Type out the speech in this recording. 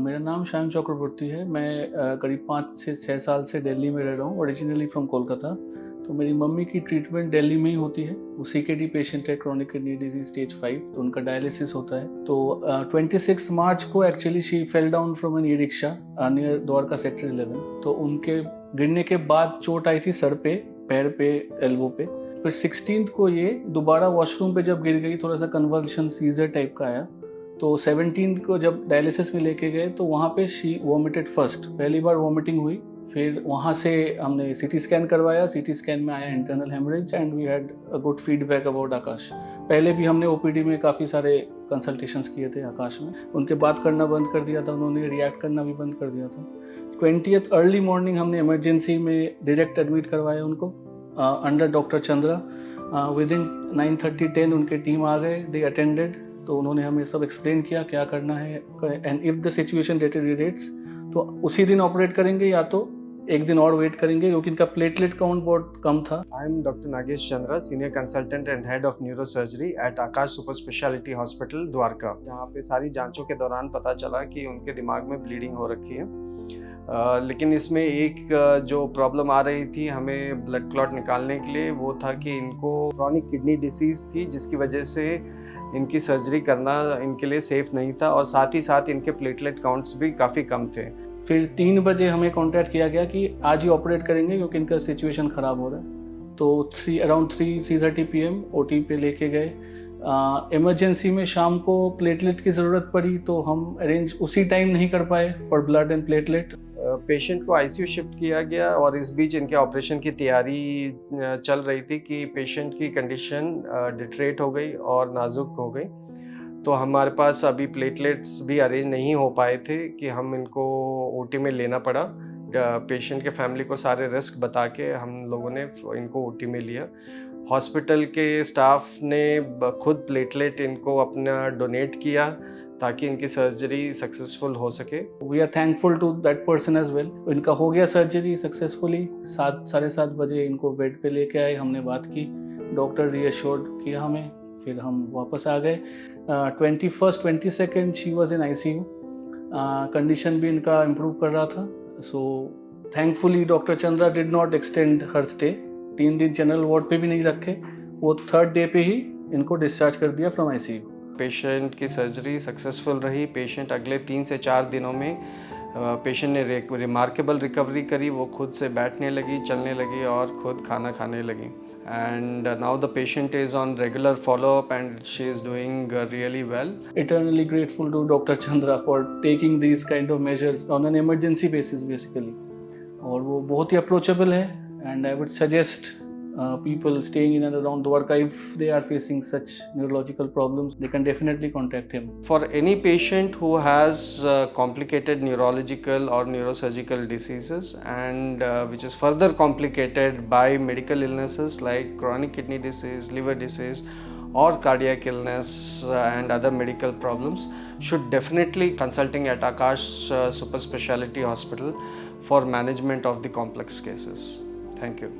मेरा नाम श्याम चक्रवर्ती है। मैं करीब 5 से 6 साल से दिल्ली में रह रहा हूँ, ओरिजिनली फ्रॉम कोलकाता। तो मेरी मम्मी की ट्रीटमेंट दिल्ली में ही होती है। वो सीकेडी पेशेंट है, क्रोनिक किडनी डिजीज स्टेज 5, तो उनका डायलिसिस होता है। तो 26 मार्च को actually she fell down from an e rickshaw near Dwarka sector 11। तो उनके गिरने के बाद चोट आई थी सर पे, पैर पे, एल्बो पे। फिर 16 को ये दोबारा वॉशरूम पे जब गिर गई, थोड़ा सा कन्वल्शन सीजर टाइप का आया। तो 17 को जब डायलिसिस में लेके गए तो वहाँ पे शी वॉमिटेड फर्स्ट, पहली बार वॉमिटिंग हुई। फिर वहाँ से हमने सीटी स्कैन करवाया, सीटी स्कैन में आया internal haemorrhage and we had a good feedback about Akash. पहले भी हमने ओपीडी में काफ़ी सारे कंसल्टेशंस किए थे आकाश में, उनके बात करना बंद कर दिया था उन्होंने, रिएक्ट करना भी बंद कर दिया था। 20th अर्ली मॉर्निंग हमने इमरजेंसी में डायरेक्ट एडमिट करवाया उनको अंडर डॉक्टर चंद्रा। विदिन 9:30-10 उनके टीम आ गए, दे अटेंडेड। तो उन्होंने हमें सब एक्सप्लेन किया क्या करना है, एंड इफ़ द सिचुएशन डिटेरियोरेट्स तो उसी दिन ऑपरेट करेंगे या तो एक दिन और वेट करेंगे, क्योंकि इनका प्लेटलेट काउंट बहुत कम था। I am Dr. Nagesh Chandra, Senior Consultant and Head of Neurosurgery at Akash Super Speciality Hospital, Dwarka. यहाँ पे सारी जांचों के दौरान पता चला कि उनके दिमाग में ब्लीडिंग हो रखी है। लेकिन इसमें एक जो प्रॉब्लम आ रही थी हमें ब्लड क्लॉट निकालने के लिए, वो था कि इनको क्रोनिक किडनी डिसीज़ थी, जिसकी वजह से इनकी सर्जरी करना इनके लिए सेफ़ नहीं था, और साथ ही साथ इनके प्लेटलेट काउंट्स भी काफ़ी कम थे। फिर 3 बजे हमें कॉन्टैक्ट किया गया कि आज ही ऑपरेट करेंगे क्योंकि इनका सिचुएशन ख़राब हो रहा है। तो अराउंड 3:30 PM OT पे लेके गए। इमरजेंसी में शाम को प्लेटलेट की ज़रूरत पड़ी तो हम अरेंज उसी टाइम नहीं कर पाए for blood and platelet. Patient को आईसीयू शिफ्ट किया गया, और इस बीच इनके ऑपरेशन की तैयारी चल रही थी कि पेशेंट की कंडीशन डिटरेट हो गई और नाजुक हो गई। तो हमारे पास अभी प्लेटलेट्स भी अरेंज नहीं हो पाए थे कि हम इनको ओटी में लेना पड़ा। पेशेंट के फैमिली को सारे रिस्क बता के हम लोगों ने इनको ओटी में लिया। हॉस्पिटल के स्टाफ ने खुद प्लेटलेट इनको अपना डोनेट किया ताकि इनकी सर्जरी सक्सेसफुल हो सके। We are thankful to that person as well. इनका हो गया सर्जरी सक्सेसफुली। 7-7:30 बजे इनको बेड पे लेके आए, हमने बात की, डॉक्टर रीअश्योर्ड किया हमें, फिर हम वापस आ गए। 21st 22nd she was in ICU। Condition भी इनका इम्प्रूव कर रहा था। So thankfully doctor Chandra did not extend her stay. 3 दिन जनरल वार्ड पे भी नहीं रखे, वो 3rd डे पे ही इनको डिस्चार्ज कर दिया फ्रॉम ICU। पेशेंट की सर्जरी सक्सेसफुल रही। पेशेंट अगले 3 से 4 दिनों में पेशेंट ने रिमार्केबल रिकवरी करी। वो खुद से बैठने लगी, चलने लगी और खुद खाना खाने लगी। And now the patient is on regular follow-up and she is doing really well. Eternally grateful to Dr. Chandra for taking these kind of measures on an emergency basis basically. और वो बहुत ही approachable है, and I would suggest people staying in and around Dwarka, if they are facing such neurological problems, they can definitely contact him. For any patient who has complicated neurological or neurosurgical diseases and which is further complicated by medical illnesses like chronic kidney disease, liver disease or cardiac illness and other medical problems, should definitely consulting at Akash Super Speciality Hospital for management of the complex cases. Thank you.